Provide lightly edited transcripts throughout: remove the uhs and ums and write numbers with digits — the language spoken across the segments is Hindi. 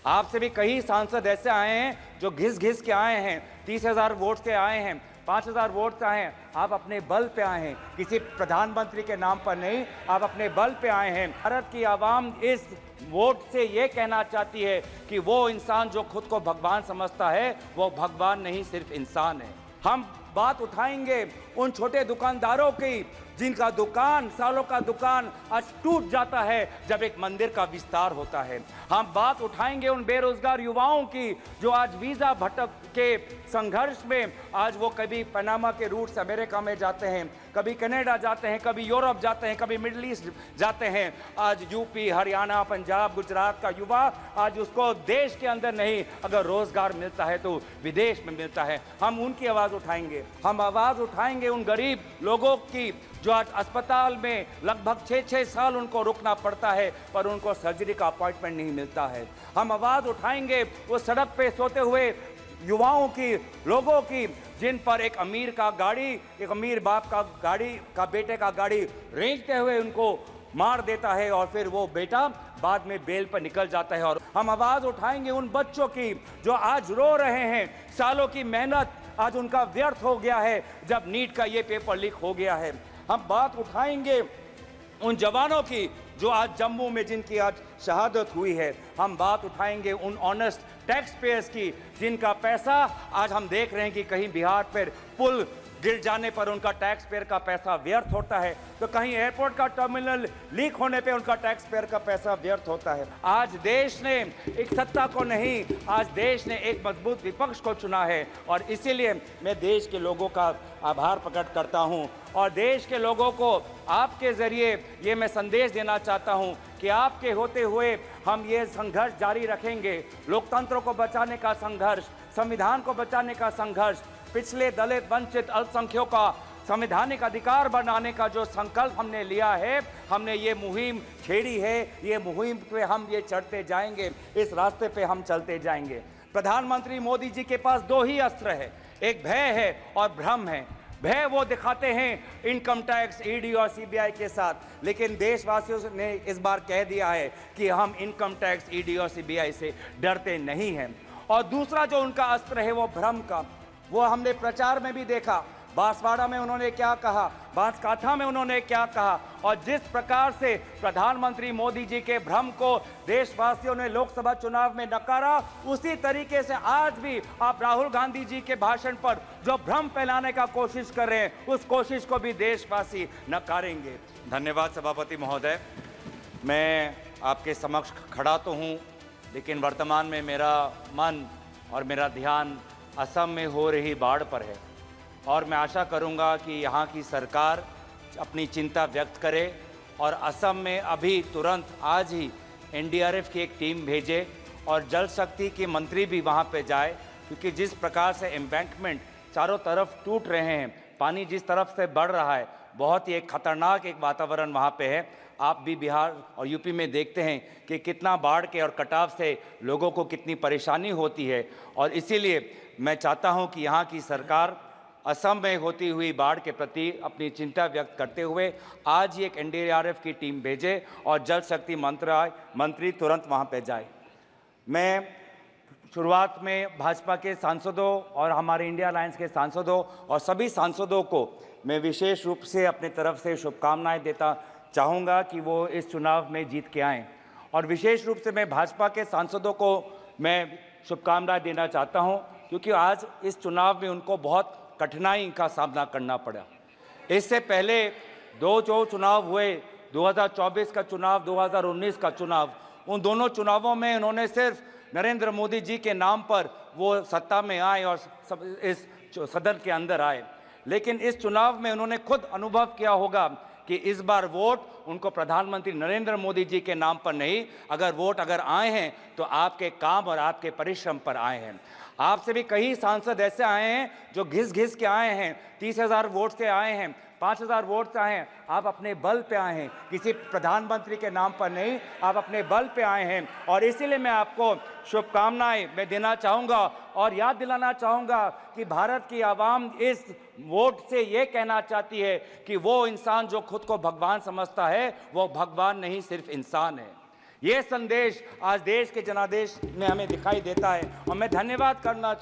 आपसे भी कई सांसद ऐसे आए हैं जो घिस घिस के आए हैं, 30,000 वोट से आए हैं, 5,000 वोट से आए हैं। आप अपने बल पे आए हैं, किसी प्रधानमंत्री के नाम पर नहीं, आप अपने बल पे आए हैं। भारत की आवाम इस वोट से ये कहना चाहती है कि वो इंसान जो खुद को भगवान समझता है, वो भगवान नहीं सिर्फ इंसान है। हम बात उठाएंगे उन छोटे दुकानदारों की जिनका दुकान, सालों का दुकान आज टूट जाता है जब एक मंदिर का विस्तार होता है। हम बात उठाएंगे उन बेरोजगार युवाओं की जो आज वीजा भटक के संघर्ष में आज वो कभी पनामा के रूट से अमेरिका में जाते हैं, कभी कनाडा जाते हैं, कभी यूरोप जाते हैं, कभी मिडिल ईस्ट जाते हैं। आज यूपी, हरियाणा, पंजाब, गुजरात का युवा आज उसको देश के अंदर नहीं, अगर रोजगार मिलता है तो विदेश में मिलता है। हम उनकी आवाज उठाएंगे। हम आवाज उठाएंगे उन गरीब लोगों की जो आज अस्पताल में लगभग 6-6 साल उनको रुकना पड़ता है पर उनको सर्जरी का अपॉइंटमेंट नहीं मिलता है। हम आवाज उठाएंगे वो सड़क पे सोते हुए युवाओं की, लोगों की जिन पर एक अमीर का गाड़ी, एक अमीर बाप का गाड़ी का बेटे का गाड़ी रेंगते हुए उनको मार देता है और फिर वो बेटा बाद में बेल पर निकल जाता है। और हम आवाज उठाएंगे उन बच्चों की जो आज रो रहे हैं, सालों की मेहनत आज उनका व्यर्थ हो गया है जब नीट का ये पेपर लीक हो गया है। हम बात उठाएंगे उन जवानों की जो आज जम्मू में जिनकी आज शहादत हुई है। हम बात उठाएंगे उन ऑनेस्ट टैक्स पेयर्स की जिनका पैसा आज हम देख रहे हैं कि कहीं बिहार पर पुल गिर जाने पर उनका टैक्स पेयर का पैसा व्यर्थ होता है, तो कहीं एयरपोर्ट का टर्मिनल लीक होने पे उनका टैक्स पेयर का पैसा व्यर्थ होता है। आज देश ने एक सत्ता को नहीं, आज देश ने एक मजबूत विपक्ष को चुना है और इसीलिए मैं देश के लोगों का आभार प्रकट करता हूं और देश के लोगों को आपके जरिए ये मैं संदेश देना चाहता हूं कि आपके होते हुए हम ये संघर्ष जारी रखेंगे। लोकतंत्र को बचाने का संघर्ष, संविधान को बचाने का संघर्ष, पिछले दलित, वंचित, अल्पसंख्यकों का संवैधानिक अधिकार बनाने का जो संकल्प हमने लिया है, हमने ये मुहिम छेड़ी है, ये मुहिम पे हम ये चढ़ते जाएंगे, इस रास्ते पे हम चलते जाएंगे। प्रधानमंत्री मोदी जी के पास दो ही अस्त्र है, एक भय है और भ्रम है। भय वो दिखाते हैं इनकम टैक्स, ईडी और सीबीआई के साथ, लेकिन देशवासियों ने इस बार कह दिया है कि हम इनकम टैक्स, ईडी और सीबीआई से डरते नहीं हैं। और दूसरा जो उनका अस्त्र है वो भ्रम का, वो हमने प्रचार में भी देखा। बांसवाड़ा में उन्होंने क्या कहा, बांसकाठा में उन्होंने क्या कहा और जिस प्रकार से प्रधानमंत्री मोदी जी के भ्रम को देशवासियों ने लोकसभा चुनाव में नकारा, उसी तरीके से आज भी आप राहुल गांधी जी के भाषण पर जो भ्रम फैलाने का कोशिश कर रहे हैं, उस कोशिश को भी देशवासी नकारेंगे। धन्यवाद सभापति महोदय। मैं आपके समक्ष खड़ा तो हूँ, लेकिन वर्तमान में मेरा मन और मेरा ध्यान असम में हो रही बाढ़ पर है और मैं आशा करूंगा कि यहाँ की सरकार अपनी चिंता व्यक्त करे और असम में अभी तुरंत आज ही एनडीआरएफ की एक टीम भेजे और जल शक्ति के मंत्री भी वहाँ पे जाए, क्योंकि जिस प्रकार से एम्बैंकमेंट चारों तरफ टूट रहे हैं, पानी जिस तरफ से बढ़ रहा है, बहुत ही एक खतरनाक एक वातावरण वहाँ पे है। आप भी बिहार और यूपी में देखते हैं कि कितना बाढ़ के और कटाव से लोगों को कितनी परेशानी होती है और इसीलिए मैं चाहता हूं कि यहाँ की सरकार असम में होती हुई बाढ़ के प्रति अपनी चिंता व्यक्त करते हुए आज ही एक एनडीआरएफ की टीम भेजे और जल शक्ति मंत्री तुरंत वहाँ पे जाए। मैं शुरुआत में भाजपा के सांसदों और हमारे इंडिया अलायंस के सांसदों और सभी सांसदों को मैं विशेष रूप से अपने तरफ से शुभकामनाएं देता चाहूँगा कि वो इस चुनाव में जीत के आएँ और विशेष रूप से मैं भाजपा के सांसदों को मैं शुभकामनाएं देना चाहता हूँ क्योंकि आज इस चुनाव में उनको बहुत कठिनाई का सामना करना पड़ा। इससे पहले दो जो चुनाव हुए, 2024 का चुनाव, 2019 का चुनाव, उन दोनों चुनावों में उन्होंने सिर्फ नरेंद्र मोदी जी के नाम पर वो सत्ता में आए और इस सदन के अंदर आए, लेकिन इस चुनाव में उन्होंने खुद अनुभव किया होगा कि इस बार वोट उनको प्रधानमंत्री नरेंद्र मोदी जी के नाम पर नहीं, अगर आए हैं तो आपके काम और आपके परिश्रम पर आए हैं। आपसे भी कई सांसद ऐसे आए हैं जो घिस घिस के आए हैं, 30,000 वोट से आए हैं, 5,000 वोट से आए हैं। आप अपने बल पे आए हैं, किसी प्रधानमंत्री के नाम पर नहीं, आप अपने बल पे आए हैं और इसीलिए मैं आपको शुभकामनाएं मैं देना चाहूँगा और याद दिलाना चाहूँगा कि भारत की आवाम इस वोट से ये कहना चाहती है कि वो इंसान जो खुद को भगवान समझता है, वो भगवान नहीं सिर्फ इंसान है। ये संदेश आज देश के जनादेश में हमें दिखाई देता है। और मैं धन्यवाद करना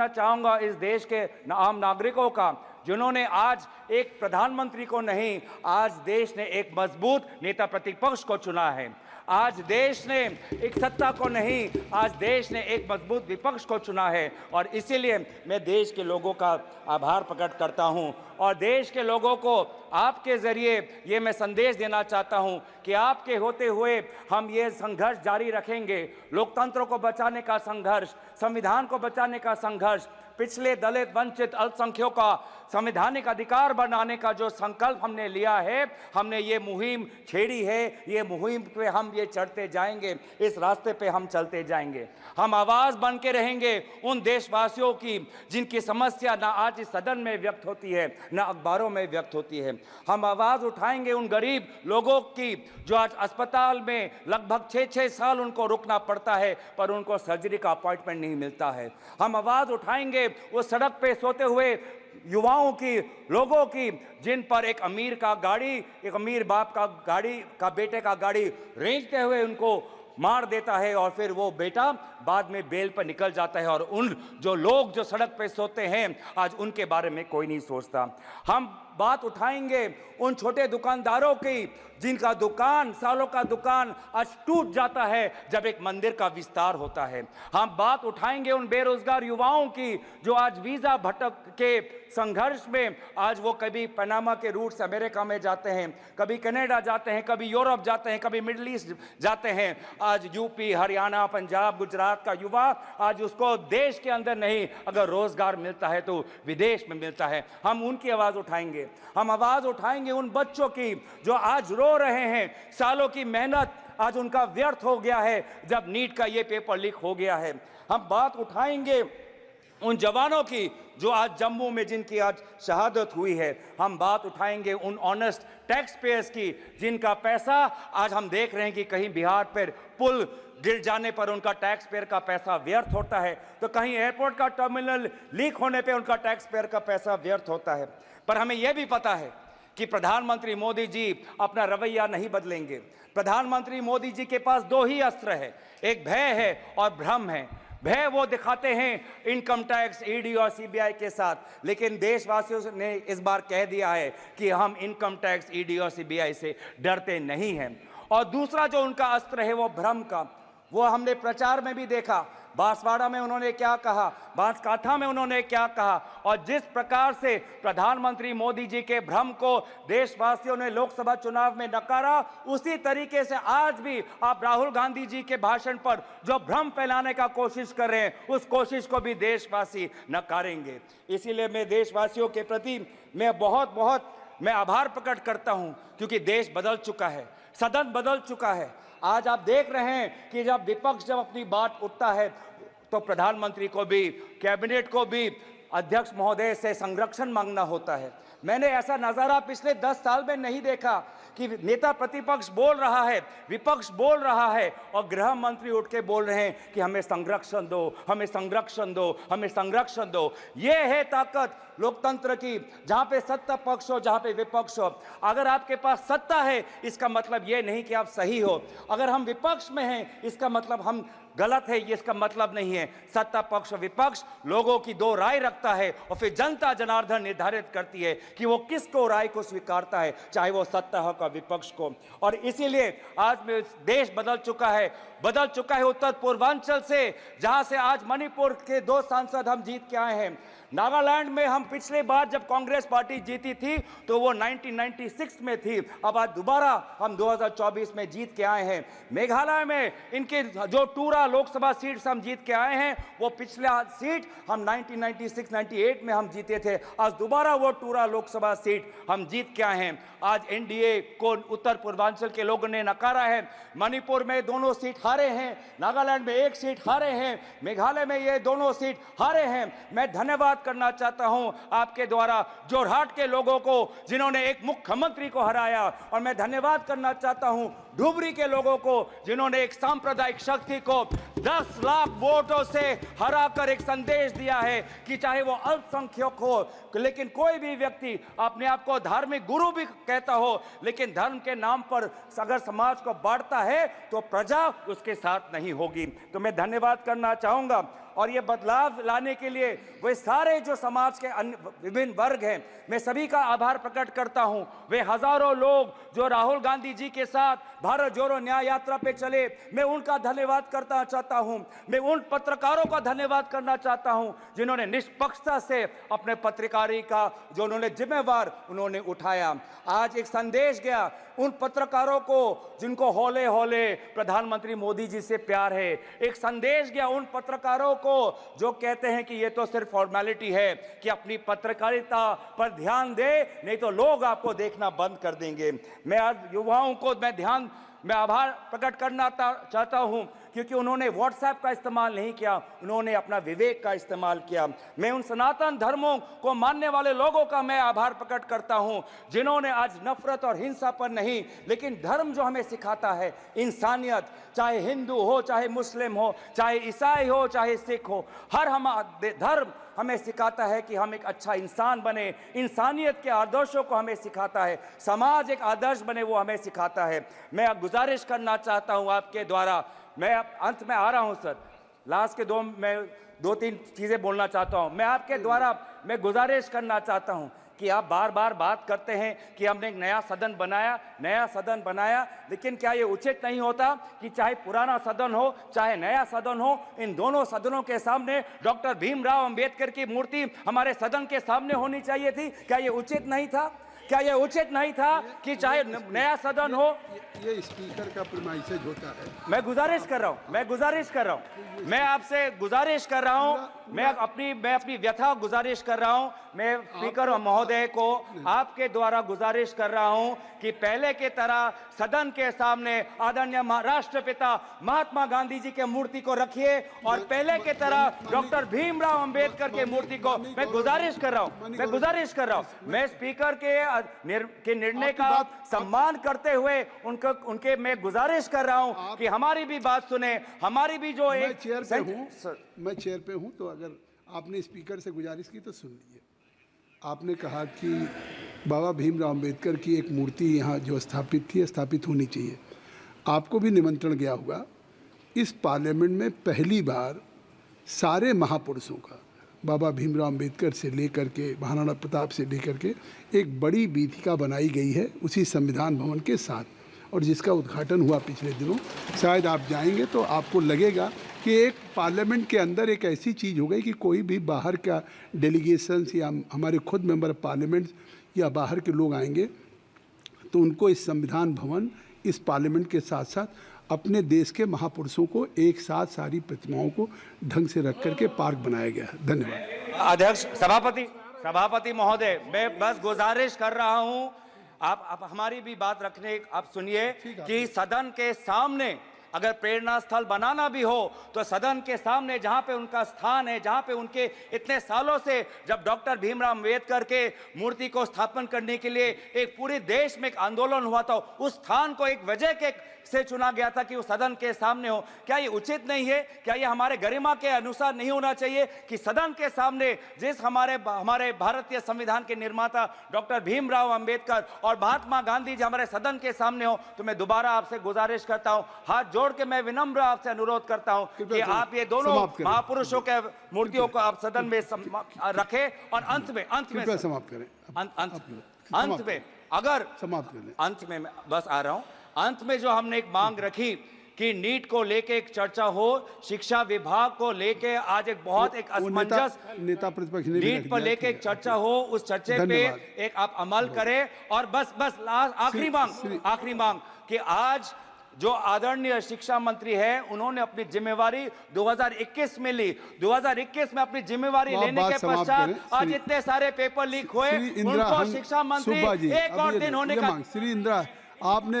चाहूँगा इस देश के आम नागरिकों का, जिन्होंने आज एक प्रधानमंत्री को नहीं, आज देश ने एक मजबूत नेता प्रतिपक्ष को चुना है। आज देश ने एक सत्ता को नहीं, आज देश ने एक मजबूत विपक्ष को चुना है। और इसीलिए मैं देश के लोगों का आभार प्रकट करता हूं और देश के लोगों को आपके ज़रिए ये मैं संदेश देना चाहता हूं कि आपके होते हुए हम ये संघर्ष जारी रखेंगे। लोकतंत्र को बचाने का संघर्ष, संविधान को बचाने का संघर्ष, पिछले दलित वंचित अल्पसंख्यकों का संवैधानिक अधिकार बनाने का जो संकल्प हमने लिया है, हमने ये मुहिम छेड़ी है, ये मुहिम पे हम ये चढ़ते जाएंगे, इस रास्ते पे हम चलते जाएंगे। हम आवाज़ बन के रहेंगे उन देशवासियों की जिनकी समस्या ना आज इस सदन में व्यक्त होती है, ना अखबारों में व्यक्त होती है। हम आवाज़ उठाएंगे उन गरीब लोगों की जो आज अस्पताल में लगभग 6-6 साल उनको रुकना पड़ता है, पर उनको सर्जरी का अपॉइंटमेंट नहीं मिलता है। हम आवाज़ उठाएंगे वो सड़क पे सोते हुए युवाओं की, लोगों की, जिन पर एक अमीर बाप का गाड़ी का बेटे का गाड़ी रेंगते हुए उनको मार देता है और फिर वो बेटा बाद में बेल पर निकल जाता है। और उन जो लोग जो सड़क पे सोते हैं, आज उनके बारे में कोई नहीं सोचता। हम बात उठाएंगे उन छोटे दुकानदारों की जिनका दुकान, सालों का दुकान आज टूट जाता है जब एक मंदिर का विस्तार होता है। हम बात उठाएंगे उन बेरोजगार युवाओं की जो आज वीज़ा भटक के संघर्ष में आज वो कभी पनामा के रूट से अमेरिका में जाते हैं, कभी कनाडा जाते हैं, कभी यूरोप जाते हैं, कभी मिडिल ईस्ट जाते हैं। आज यूपी, हरियाणा, पंजाब, गुजरात का युवा आज उसको देश के अंदर नहीं, अगर रोजगार मिलता है तो विदेश में मिलता है। हम उनकी आवाज़ उठाएंगे। हम आवाज़ उठाएंगे उन बच्चों की जो आज रो रहे हैं, सालों की मेहनत आज उनका व्यर्थ हो गया है जब नीट का ये पेपर लीक हो गया है। हम बात उठाएंगे उन जवानों की जो आज जम्मू में जिनकी आज शहादत हुई है। हम बात उठाएंगे उन ऑनेस्ट टैक्स पेयर्स की जिनका पैसा आज हम देख रहे हैं कि कहीं बिहार पर पुल गिर जाने पर उनका टैक्स पेयर का पैसा व्यर्थ होता है, तो कहीं एयरपोर्ट का टर्मिनल लीक होने पे उनका टैक्स पेयर का पैसा व्यर्थ होता है। पर हमें यह भी पता है कि प्रधानमंत्री मोदी जी अपना रवैया नहीं बदलेंगे। प्रधानमंत्री मोदी जी के पास दो ही अस्त्र है, एक भय है और भ्रम है। भय वो दिखाते हैं इनकम टैक्स, ईडी और सीबीआई के साथ, लेकिन देशवासियों ने इस बार कह दिया है कि हम इनकम टैक्स, ईडी और सीबीआई से डरते नहीं हैं। और दूसरा जो उनका अस्त्र है वो भ्रम का, वो हमने प्रचार में भी देखा। बांसवाड़ा में उन्होंने क्या कहा, बांसकाठा में उन्होंने क्या कहा, और जिस प्रकार से प्रधानमंत्री मोदी जी के भ्रम को देशवासियों ने लोकसभा चुनाव में नकारा, उसी तरीके से आज भी आप राहुल गांधी जी के भाषण पर जो भ्रम फैलाने का कोशिश कर रहे हैं, उस कोशिश को भी देशवासी नकारेंगे। इसीलिए मैं देशवासियों के प्रति मैं बहुत आभार प्रकट करता हूं, क्योंकि देश बदल चुका है, सदन बदल चुका है। आज आप देख रहे हैं कि जब विपक्ष जब अपनी बात उठता है तो प्रधानमंत्री को भी, कैबिनेट को भी अध्यक्ष महोदय से संरक्षण मांगना होता है। मैंने ऐसा नज़ारा पिछले 10 साल में नहीं देखा कि नेता प्रतिपक्ष बोल रहा है, विपक्ष बोल रहा है और गृह मंत्री उठ के बोल रहे हैं कि हमें संरक्षण दो, हमें संरक्षण दो, हमें संरक्षण दो। ये है ताकत लोकतंत्र की, जहाँ पे सत्ता पक्ष हो, जहाँ पे विपक्ष हो। अगर आपके पास सत्ता है इसका मतलब ये नहीं कि आप सही हो, अगर हम विपक्ष में हैं इसका मतलब हम गलत है, ये इसका मतलब नहीं है। सत्ता पक्ष और विपक्ष लोगों की दो राय रखता है और फिर जनता जनार्दन निर्धारित करती है कि वो किसको राय को स्वीकारता है, चाहे वो सत्ता हो का विपक्ष को। और इसीलिए आज में देश बदल चुका है उत्तर पूर्वांचल से, जहां से आज मणिपुर के 2 सांसद हम जीत के आए हैं। नागालैंड में हम पिछले बार जब कांग्रेस पार्टी जीती थी तो वो 1996 में थी, अब आज दोबारा हम 2024 में जीत के आए हैं। मेघालय में इनके जो टूरा लोकसभा सीट से हम जीत के आए हैं, वो पिछला सीट हम 1996-98 में हम जीते थे, आज दोबारा वो टूरा लोकसभा सीट हम जीत के आए हैं। आज एनडीए को उत्तर पूर्वांचल के लोगों ने नकारा है। मणिपुर में दोनों सीट हारे हैं, नागालैंड में 1 सीट हारे हैं, मेघालय में ये दोनों सीट हारे हैं। मैं धन्यवाद करना चाहता हूं आपके द्वारा जोरहाट के लोगों को जिन्होंने एक मुख्यमंत्री को हराया, और मैं धन्यवाद करना चाहता हूं धुबरी के लोगों को जिन्होंने एक सांप्रदायिक शक्ति को 10 लाख वोटों से हराकर एक संदेश दिया है कि चाहे वो अल्पसंख्यक हो, लेकिन कोई भी व्यक्ति अपने आप को धार्मिक गुरु भी कहता हो, लेकिन धर्म के नाम पर अगर समाज को बांटता है तो प्रजा उसके साथ नहीं होगी। तो मैं धन्यवाद करना चाहूंगा। और ये बदलाव लाने के लिए वे सारे जो समाज के विभिन्न वर्ग हैं, मैं सभी का आभार प्रकट करता हूं। वे हजारों लोग जो राहुल गांधी जी के साथ भारत जोड़ो न्याय यात्रा पे चले, मैं उनका धन्यवाद करना चाहता हूं। मैं उन पत्रकारों का धन्यवाद करना चाहता हूं जिन्होंने निष्पक्षता से अपने पत्रकारी का जो उन्होंने जिम्मेवार उन्होंने उठाया। आज एक संदेश गया उन पत्रकारों को जिनको हौले हौले प्रधानमंत्री मोदी जी से प्यार है। एक संदेश गया उन पत्रकारों को जो कहते हैं कि ये तो सिर्फ फॉर्मेलिटी है, कि अपनी पत्रकारिता पर ध्यान दे, नहीं तो लोग आपको देखना बंद कर देंगे। मैं आज युवाओं को मैं आभार प्रकट करना चाहता हूं क्योंकि उन्होंने व्हाट्सएप का इस्तेमाल नहीं किया, उन्होंने अपना विवेक का इस्तेमाल किया। मैं उन सनातन धर्मों को मानने वाले लोगों का मैं आभार प्रकट करता हूं जिन्होंने आज नफरत और हिंसा पर नहीं, लेकिन धर्म जो हमें सिखाता है इंसानियत, चाहे हिंदू हो, चाहे मुस्लिम हो, चाहे ईसाई हो, चाहे सिख हो, हर धर्म हमें सिखाता है कि हम एक अच्छा इंसान बने। इंसानियत के आदर्शों को हमें सिखाता है, समाज एक आदर्श बने वो हमें सिखाता है। मैं गुजारिश करना चाहता हूं आपके द्वारा, मैं अंत में आ रहा हूं सर, लास्ट के मैं 2-3 चीजें बोलना चाहता हूं। मैं आपके द्वारा मैं गुजारिश करना चाहता हूं कि आप बार बार बात करते हैं कि हमने एक नया सदन बनाया, लेकिन क्या ये उचित नहीं होता कि चाहे पुराना सदन हो चाहे नया सदन हो, इन दोनों सदनों के सामने डॉक्टर भीमराव अंबेडकर की मूर्ति हमारे सदन के सामने होनी चाहिए थी? क्या ये उचित नहीं था? क्या यह उचित नहीं था कि चाहे नया सदन हो? ये स्पीकर का प्रीमाइसेज होता है। मैं गुजारिश कर रहा हूं, मैं आपसे गुजारिश कर रहा हूं, मैं अपनी व्यथा गुजारिश कर रहा हूं। मैं स्पीकर महोदय को आपके द्वारा गुजारिश कर रहा हूं कि पहले के तरह सदन के सामने आदरणीय राष्ट्रपिता महात्मा गांधी जी के मूर्ति को रखिए और पहले के तरह डॉक्टर भीमराव अंबेडकर के मूर्ति को मैं गुजारिश कर रहा हूं। मैं स्पीकर के निर्णय का सम्मान करते हुए उनके मैं गुजारिश कर रहा हूं कि हमारी भी बात सुने, हमारी भी जो मैं चेयर पे हूं तो अगर आपने स्पीकर से गुजारिश की तो सुन लीजिए। आपने कहा कि बाबा भीमराव अंबेडकर की एक मूर्ति यहाँ जो स्थापित होनी चाहिए। आपको भी निमंत्रण गया होगा। इस पार्लियामेंट में पहली बार सारे महापुरुषों का, बाबा भीमराव अंबेडकर से लेकर के महाराणा प्रताप से लेकर के एक बड़ी वीथिका बनाई गई है उसी संविधान भवन के साथ, और जिसका उद्घाटन हुआ पिछले दिनों। शायद आप जाएंगे तो आपको लगेगा कि एक पार्लियामेंट के अंदर एक ऐसी चीज़ हो गई कि कोई भी बाहर का डेलीगेशंस या हमारे खुद मेंबर ऑफ पार्लियामेंट या बाहर के लोग आएंगे तो उनको इस संविधान भवन, इस पार्लियामेंट के साथ साथ अपने देश के महापुरुषों को एक साथ सारी प्रतिमाओं को ढंग से रख करके पार्क बनाया गया है। धन्यवाद। अध्यक्ष सभापति महोदय, मैं बस गुजारिश कर रहा हूं आप हमारी भी बात रखने, आप सुनिए कि सदन के सामने अगर प्रेरणा स्थल बनाना भी हो तो सदन के सामने जहां पे उनका स्थान है, जहां पे उनके इतने सालों से जब डॉक्टर भीमराव अंबेडकर के मूर्ति को स्थापन करने के लिए एक पूरे देश में एक आंदोलन हुआ था, उस स्थान को एक वजह के से चुना गया था कि वो सदन के सामने हो। क्या ये उचित नहीं है? क्या ये हमारे गरिमा के अनुसार नहीं होना चाहिए कि सदन के सामने जिस हमारे भारतीय संविधान के निर्माता डॉक्टर भीमराव अंबेडकर और महात्मा गांधी जी हमारे सदन के सामने हो? तो मैं दोबारा आपसे गुजारिश करता हूं, हाथ जोड़ के मैं विनम्र आपसे अनुरोध करता हूं कि आप ये दोनों महापुरुषों के मूर्तियों को आप सदन में रखें और अंत में समाप्त करें। अंत में मैं बस आ रहा हूं। अंत में जो हमने एक मांग रखी कि नीट को लेके एक चर्चा हो, शिक्षा विभाग को लेके आज एक बहुत एक असमंजस नेता प्रतिपक्ष ने नीट पर लेके एक चर्चा हो, उस चर्चे पे एक आप अमल करें। और बस आखिरी मांग कि आज जो आदरणीय शिक्षा मंत्री है उन्होंने अपनी जिम्मेवारी 2021 में ली। 2021 में अपनी जिम्मेवारी लेने के पश्चात आज इतने सारे पेपर लीक हुए, उनको शिक्षा मंत्री एक और दिन होने का। श्री इंदिरा, आपने